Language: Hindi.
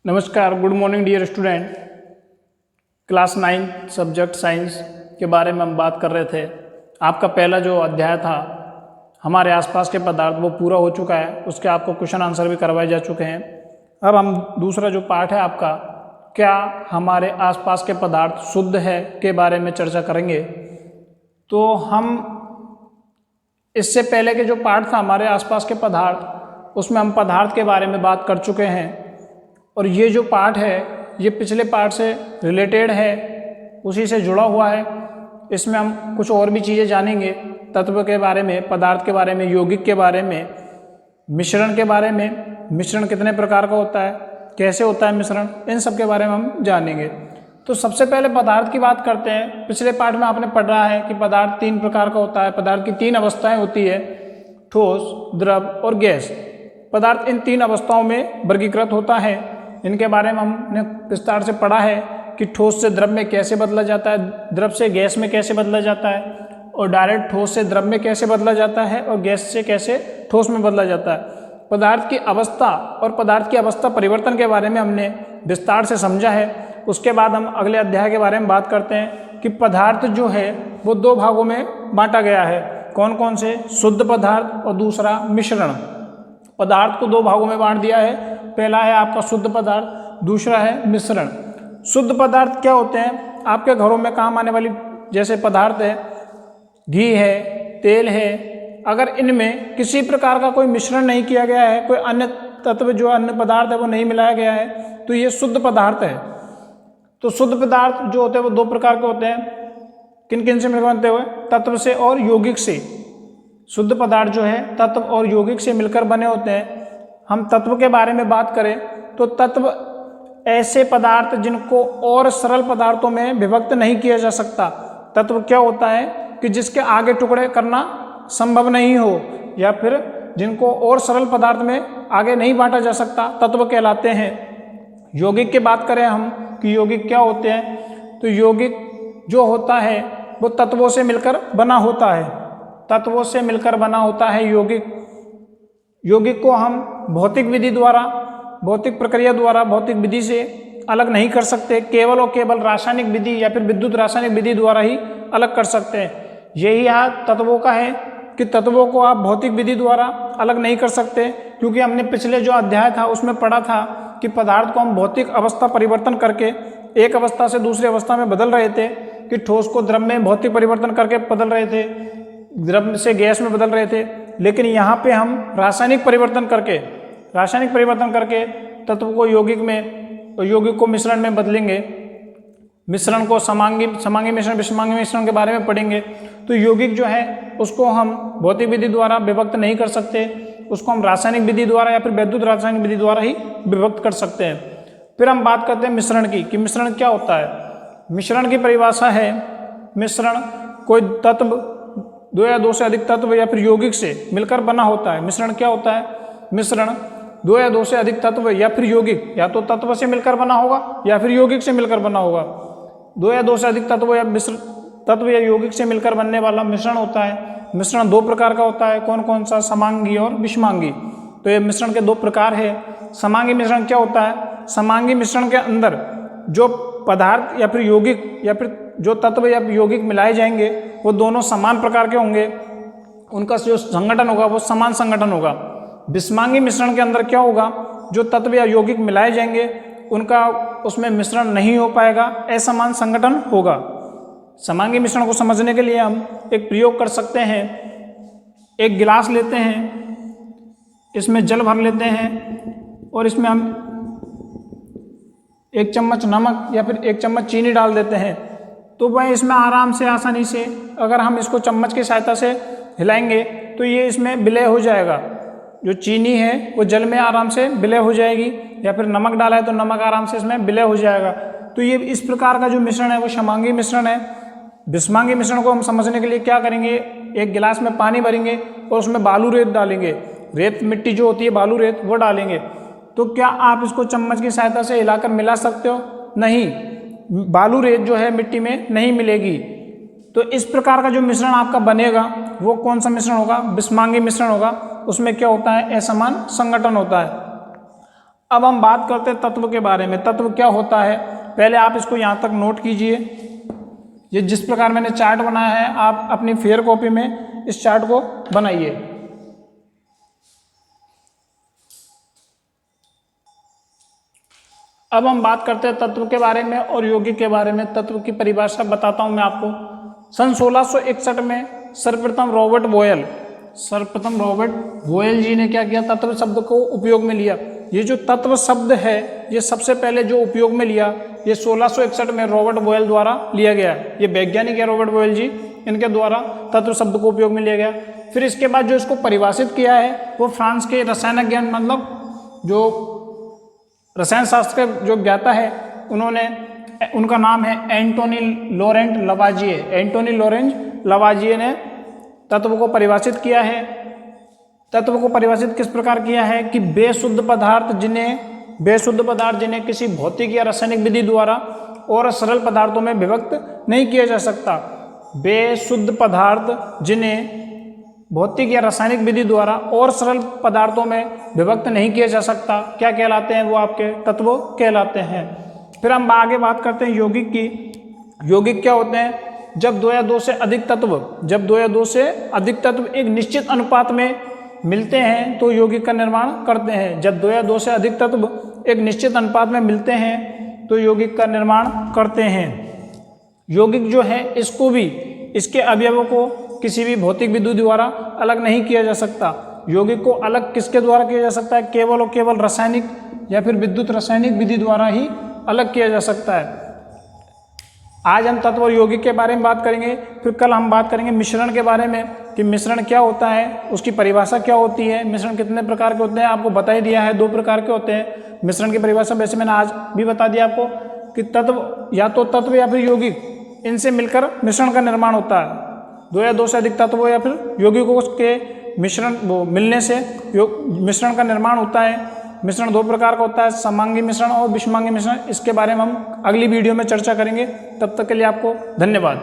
नमस्कार, good morning dear student. Class 9 subject science के बारे में हम बात कर रहे थे। आपका पहला जो अध्याय था हमारे आसपास के पदार्थ वो पूरा हो चुका है, उसके आपको क्वेश्चन आंसर भी करवाए जा चुके हैं। अब हम दूसरा जो पार्ट है आपका क्या हमारे आसपास के पदार्थ शुद्ध है के बारे में चर्चा करेंगे। तो हम इससे पहले के जो पार्ट था हमारे आसपास के पदार्थ, उसमें हम पदार्थ के बारे में बात कर चुके हैं और ये जो पार्ट है ये पिछले पार्ट से रिलेटेड है, उसी से जुड़ा हुआ है। इसमें हम कुछ और भी चीज़ें जानेंगे, तत्व के बारे में, पदार्थ के बारे में, यौगिक के बारे में, मिश्रण के बारे में, मिश्रण कितने प्रकार का होता है, कैसे होता है मिश्रण, इन सब के बारे में हम जानेंगे। तो सबसे पहले पदार्थ की बात करते हैं। पिछले पार्ट में आपने पढ़ा है कि पदार्थ 3 प्रकार का होता है। पदार्थ की 3 अवस्थाएं होती है, ठोस, द्रव और गैस। पदार्थ इन 3 अवस्थाओं में वर्गीकृत होता है। इनके बारे में हमने विस्तार से पढ़ा है कि ठोस से द्रव में कैसे बदला जाता है, द्रव से गैस में कैसे बदला जाता है, और डायरेक्ट ठोस से द्रव में कैसे बदला जाता है, और गैस से कैसे ठोस में बदला जाता है। पदार्थ की अवस्था और पदार्थ की अवस्था परिवर्तन के बारे में हमने विस्तार से समझा है। उसके बाद हम अगले अध्याय के बारे में बात करते हैं कि पदार्थ जो है वो 2 भागों में बांटा गया है। कौन कौन से? शुद्ध पदार्थ और दूसरा मिश्रण। पदार्थ को 2 भागों में बांट दिया है। पहला है आपका शुद्ध पदार्थ, दूसरा है मिश्रण। शुद्ध पदार्थ क्या होते हैं? आपके घरों में काम आने वाली जैसे पदार्थ है, घी है, तेल है, अगर इनमें किसी प्रकार का कोई मिश्रण नहीं किया गया है, कोई अन्य तत्व जो अन्य पदार्थ है वो नहीं मिलाया गया है, तो ये शुद्ध पदार्थ है। तो शुद्ध पदार्थ जो होते हैं वो 2 प्रकार के होते हैं। किन किन से मिलकर बनते हुए? तत्व से और यौगिक से। शुद्ध पदार्थ जो है तत्व और यौगिक से मिलकर बने होते हैं। हम तत्व के बारे में बात करें तो तत्व ऐसे पदार्थ जिनको और सरल पदार्थों में विभक्त नहीं किया जा सकता। तत्व क्या होता है कि जिसके आगे टुकड़े करना संभव नहीं हो, या फिर जिनको और सरल पदार्थ में आगे नहीं बांटा जा सकता, तत्व कहलाते हैं। यौगिक की बात करें हम कि यौगिक क्या होते हैं, तो यौगिक जो होता है वो तत्वों से मिलकर बना होता है। तत्वों से मिलकर बना होता है यौगिक। यौगिक को हम भौतिक विधि द्वारा, भौतिक प्रक्रिया द्वारा, भौतिक विधि से अलग नहीं कर सकते। केवल और केवल रासायनिक विधि या फिर विद्युत रासायनिक विधि द्वारा ही अलग कर सकते हैं। यही यहाँ तत्वों का है कि तत्वों को आप भौतिक विधि द्वारा अलग नहीं कर सकते, क्योंकि हमने पिछले जो अध्याय था उसमें पढ़ा था कि पदार्थ को हम भौतिक अवस्था परिवर्तन करके एक अवस्था से दूसरी अवस्था में बदल रहे थे, कि ठोस को द्रव में भौतिक परिवर्तन करके बदल रहे थे, द्रव से गैस में बदल रहे थे। लेकिन यहाँ पे हम रासायनिक परिवर्तन करके तत्व को यौगिक में और यौगिक को मिश्रण में बदलेंगे। मिश्रण को समांगी मिश्रण, विषमांगी मिश्रण के बारे में पढ़ेंगे। तो यौगिक जो है उसको हम भौतिक विधि द्वारा विभक्त नहीं कर सकते, उसको हम रासायनिक विधि द्वारा या फिर विद्युत रासायनिक विधि द्वारा ही विभक्त कर सकते हैं। फिर हम बात करते हैं मिश्रण की, कि मिश्रण क्या होता है। मिश्रण की परिभाषा है, मिश्रण कोई तत्व 2 या 2 से अधिक तत्व या फिर यौगिक से मिलकर बना होता है। मिश्रण क्या होता है? मिश्रण 2 या 2 से अधिक तत्व या फिर यौगिक, या तो तत्व से मिलकर बना होगा या फिर यौगिक से मिलकर बना होगा। 2 या 2 से अधिक तत्व या तत्व या यौगिक से मिलकर बनने वाला मिश्रण होता है। मिश्रण 2 प्रकार का होता है। कौन कौन सा? समांगी और विषमांगी। तो ये मिश्रण के 2 प्रकार है। समांगी मिश्रण क्या होता है? समांगी मिश्रण के अंदर जो पदार्थ या फिर यौगिक या फिर जो तत्व या यौगिक मिलाए जाएंगे वो दोनों समान प्रकार के होंगे, उनका जो संगठन होगा वो समान संगठन होगा। विषमांगी मिश्रण के अंदर क्या होगा? जो तत्व या यौगिक मिलाए जाएंगे उनका उसमें मिश्रण नहीं हो पाएगा, असमान संगठन होगा। समांगी मिश्रण को समझने के लिए हम एक प्रयोग कर सकते हैं। एक गिलास लेते हैं, इसमें जल भर लेते हैं और इसमें हम 1 चम्मच नमक या फिर 1 चम्मच चीनी डाल देते हैं। तो वह इसमें आराम से, आसानी से, अगर हम इसको चम्मच की सहायता से हिलाएंगे तो ये इसमें विलय हो जाएगा। जो चीनी है वो जल में आराम से विलय हो जाएगी, या फिर नमक डाला है तो नमक आराम से इसमें विलय हो जाएगा। तो ये इस प्रकार का जो मिश्रण है वो समांगी मिश्रण है। विषमांगी मिश्रण को हम समझने के लिए क्या करेंगे? एक गिलास में पानी भरेंगे और उसमें बालू रेत डालेंगे। रेत मिट्टी जो होती है, बालू रेत, वो डालेंगे। तो क्या आप इसको चम्मच की सहायता से हिलाकर मिला सकते हो? नहीं, बालू रेत जो है मिट्टी में नहीं मिलेगी। तो इस प्रकार का जो मिश्रण आपका बनेगा वो कौन सा मिश्रण होगा? विषमांगी मिश्रण होगा। उसमें क्या होता है? असमान संगठन होता है। अब हम बात करते हैं तत्व के बारे में। तत्व क्या होता है, पहले आप इसको यहाँ तक नोट कीजिए। ये जिस प्रकार मैंने चार्ट बनाया है, आप अपनी फेयर कॉपी में इस चार्ट को बनाइए। अब हम बात करते हैं तत्व के बारे में और यौगिक के बारे में। तत्व की परिभाषा बताता हूं मैं आपको। सन 1661 में सर्वप्रथम रॉबर्ट बोयल जी ने क्या किया, तत्व शब्द को उपयोग में लिया। ये जो तत्व शब्द है, ये सबसे पहले जो उपयोग में लिया, ये 1661 में रॉबर्ट बोयल द्वारा लिया गया। ये वैज्ञानिक है रॉबर्ट बोयल जी, इनके द्वारा तत्व शब्द को उपयोग में लिया गया। फिर इसके बाद जो इसको परिभाषित किया है वो फ्रांस के रसायन ज्ञान, मतलब जो रसायन शास्त्र के जो ज्ञाता है, उनका नाम है एंटोनी लॉरेंट लवाजिए। एंटोनी लॉरेंट लवाजिए ने तत्व को परिभाषित किया है। तत्व को परिभाषित किस प्रकार किया है कि बेशुद्ध पदार्थ जिन्हें किसी भौतिक या रासायनिक विधि द्वारा और सरल पदार्थों में विभक्त नहीं किया जा सकता। बेशुद्ध पदार्थ जिन्हें भौतिक या रासायनिक विधि द्वारा और सरल पदार्थों में विभक्त नहीं किया जा सकता, क्या कहलाते हैं, वो आपके तत्व कहलाते हैं। फिर हम आगे बात करते हैं यौगिक की। यौगिक क्या होते हैं, जब दो या दो से अधिक तत्व एक निश्चित अनुपात में मिलते हैं तो यौगिक का निर्माण करते हैं। जब दो या दो से अधिक तत्व एक निश्चित अनुपात में मिलते हैं तो यौगिक का निर्माण करते हैं। यौगिक जो है, इसको भी, इसके अवयवों को किसी भी भौतिक विधि द्वारा अलग नहीं किया जा सकता। यौगिक को अलग किसके द्वारा किया जा सकता है, केवल और केवल रासायनिक या फिर विद्युत रासायनिक विधि द्वारा ही अलग किया जा सकता है। आज हम तत्व और यौगिक के बारे में बात करेंगे। फिर कल हम बात करेंगे मिश्रण के बारे में कि मिश्रण क्या होता है, उसकी परिभाषा क्या होती है, मिश्रण कितने प्रकार के होते हैं। आपको बता ही दिया है, 2 प्रकार के होते हैं मिश्रण की परिभाषा। वैसे मैंने आज भी बता दिया आपको कि तत्व या फिर यौगिक, इनसे मिलकर मिश्रण का निर्माण होता है। 2 या 2 से अधिक तत्वों या फिर यौगिकों के मिलने से मिश्रण का निर्माण होता है। मिश्रण 2 प्रकार का होता है, समांगी मिश्रण और विषमांगी मिश्रण। इसके बारे में हम अगली वीडियो में चर्चा करेंगे। तब तक के लिए आपको धन्यवाद।